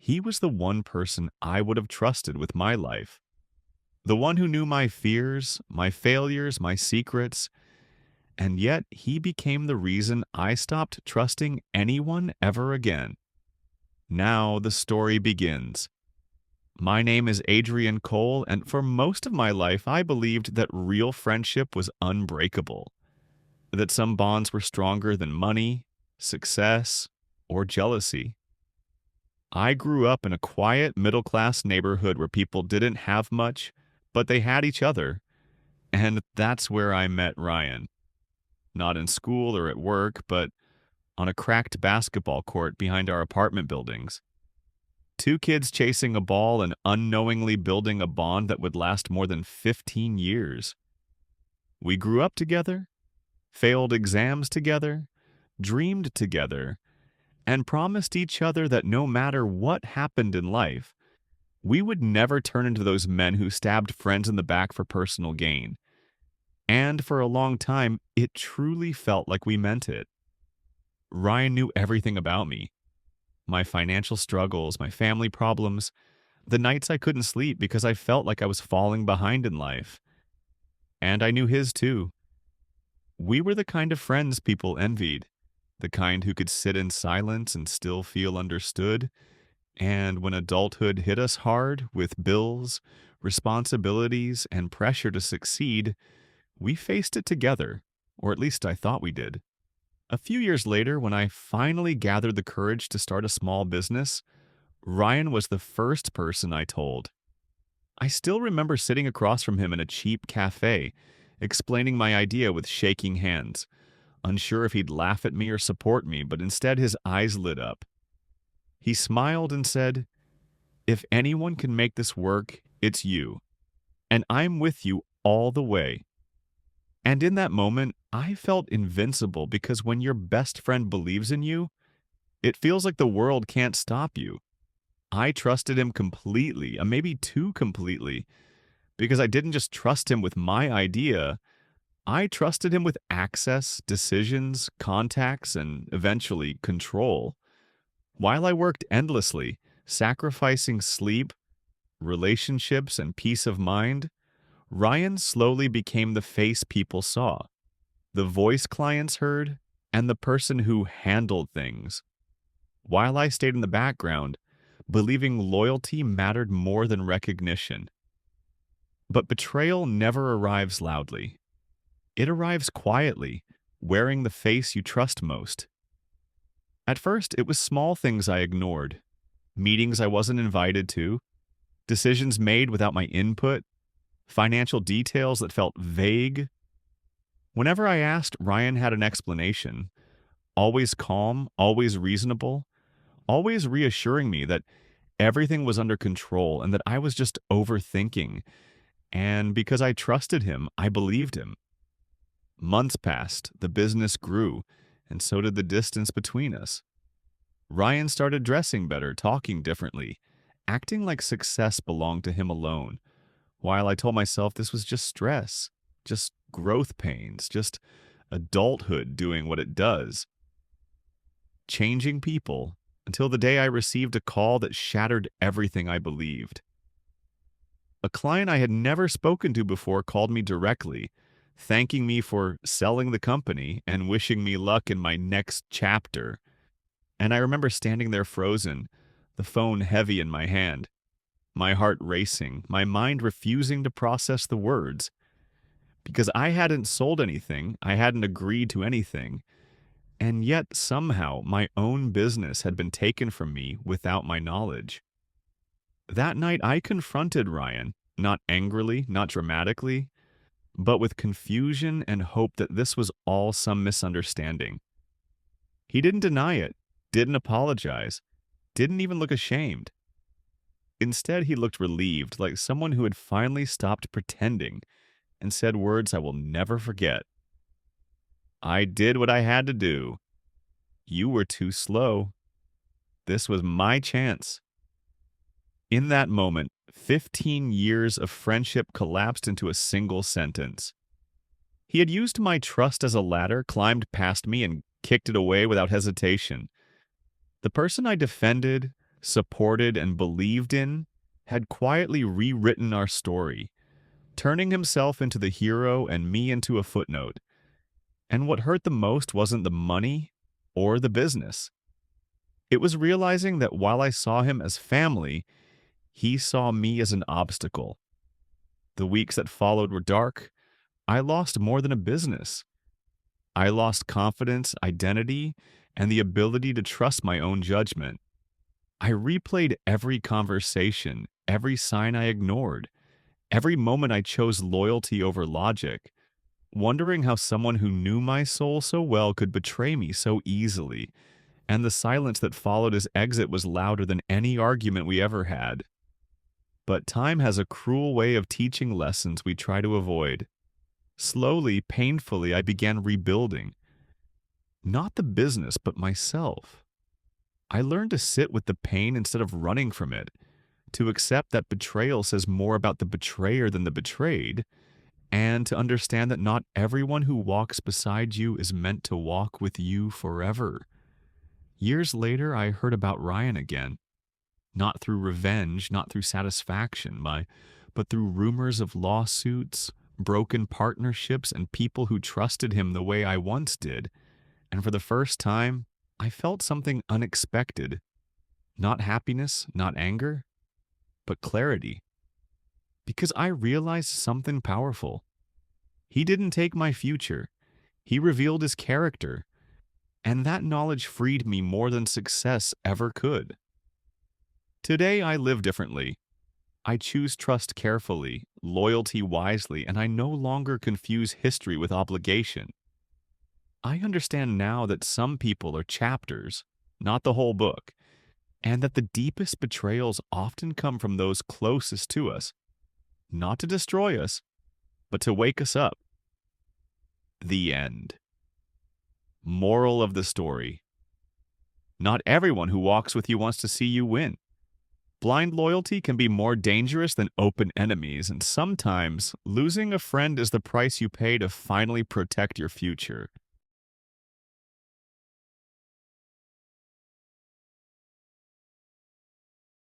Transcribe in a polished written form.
He was the one person I would have trusted with my life. The one who knew my fears, my failures, my secrets, and yet he became the reason I stopped trusting anyone ever again. Now the story begins. My name is Adrian Cole, and for most of my life, I believed that real friendship was unbreakable, that some bonds were stronger than money, success, or jealousy. I grew up in a quiet, middle class neighborhood where people didn't have much, but they had each other, and that's where I met Ryan. Not in school or at work, but on a cracked basketball court behind our apartment buildings. Two kids chasing a ball and unknowingly building a bond that would last more than 15 years. We grew up together, failed exams together, dreamed together, and promised each other that no matter what happened in life, we would never turn into those men who stabbed friends in the back for personal gain. And for a long time, it truly felt like we meant it. Ryan knew everything about me. My financial struggles, my family problems, the nights I couldn't sleep because I felt like I was falling behind in life. And I knew his too. We were the kind of friends people envied, the kind who could sit in silence and still feel understood. And when adulthood hit us hard with bills, responsibilities, and pressure to succeed, we faced it together, or at least I thought we did. A few years later, when I finally gathered the courage to start a small business, Ryan was the first person I told. I still remember sitting across from him in a cheap cafe, explaining my idea with shaking hands, unsure if he'd laugh at me or support me, but instead his eyes lit up. He smiled and said, "If anyone can make this work, it's you. And I'm with you all the way." And in that moment, I felt invincible because when your best friend believes in you, it feels like the world can't stop you. I trusted him completely, maybe too completely, because I didn't just trust him with my idea, I trusted him with access, decisions, contacts, and eventually control. While I worked endlessly, sacrificing sleep, relationships, and peace of mind, Ryan slowly became the face people saw, the voice clients heard, and the person who handled things. While I stayed in the background, believing loyalty mattered more than recognition. But betrayal never arrives loudly. It arrives quietly, wearing the face you trust most. At first, it was small things I ignored, meetings I wasn't invited to, decisions made without my input, financial details that felt vague. Whenever I asked, Ryan had an explanation, always calm, always reasonable, always reassuring me that everything was under control and that I was just overthinking. And because I trusted him, I believed him. Months passed, the business grew, and so did the distance between us. Ryan started dressing better, talking differently, acting like success belonged to him alone, while I told myself this was just stress, just growth pains, just adulthood doing what it does. Changing people until the day I received a call that shattered everything I believed. A client I had never spoken to before called me directly, thanking me for selling the company and wishing me luck in my next chapter. And I remember standing there frozen, the phone heavy in my hand, my heart racing, my mind refusing to process the words. Because I hadn't sold anything, I hadn't agreed to anything, and yet somehow my own business had been taken from me without my knowledge. That night I confronted Ryan, not angrily, not dramatically, but with confusion and hope that this was all some misunderstanding. He didn't deny it, didn't apologize, didn't even look ashamed. Instead, he looked relieved, like someone who had finally stopped pretending, and said words I will never forget. "I did what I had to do. You were too slow. This was my chance." In that moment, 15 years of friendship collapsed into a single sentence. He had used my trust as a ladder, climbed past me, and kicked it away without hesitation. The person I defended, supported, and believed in, had quietly rewritten our story, turning himself into the hero and me into a footnote. And what hurt the most wasn't the money or the business. It was realizing that while I saw him as family, he saw me as an obstacle. The weeks that followed were dark. I lost more than a business. I lost confidence, identity, and the ability to trust my own judgment. I replayed every conversation, every sign I ignored, every moment I chose loyalty over logic, wondering how someone who knew my soul so well could betray me so easily, and the silence that followed his exit was louder than any argument we ever had. But time has a cruel way of teaching lessons we try to avoid. Slowly, painfully, I began rebuilding. Not the business, but myself. I learned to sit with the pain instead of running from it, to accept that betrayal says more about the betrayer than the betrayed, and to understand that not everyone who walks beside you is meant to walk with you forever. Years later, I heard about Ryan again. Not through revenge, not through satisfaction, but through rumors of lawsuits, broken partnerships, and people who trusted him the way I once did. And for the first time, I felt something unexpected. Not happiness, not anger, but clarity. Because I realized something powerful. He didn't take my future. He revealed his character. And that knowledge freed me more than success ever could. Today, I live differently. I choose trust carefully, loyalty wisely, and I no longer confuse history with obligation. I understand now that some people are chapters, not the whole book, and that the deepest betrayals often come from those closest to us, not to destroy us, but to wake us up. The end. Moral of the story. Not everyone who walks with you wants to see you win. Blind loyalty can be more dangerous than open enemies, and sometimes losing a friend is the price you pay to finally protect your future.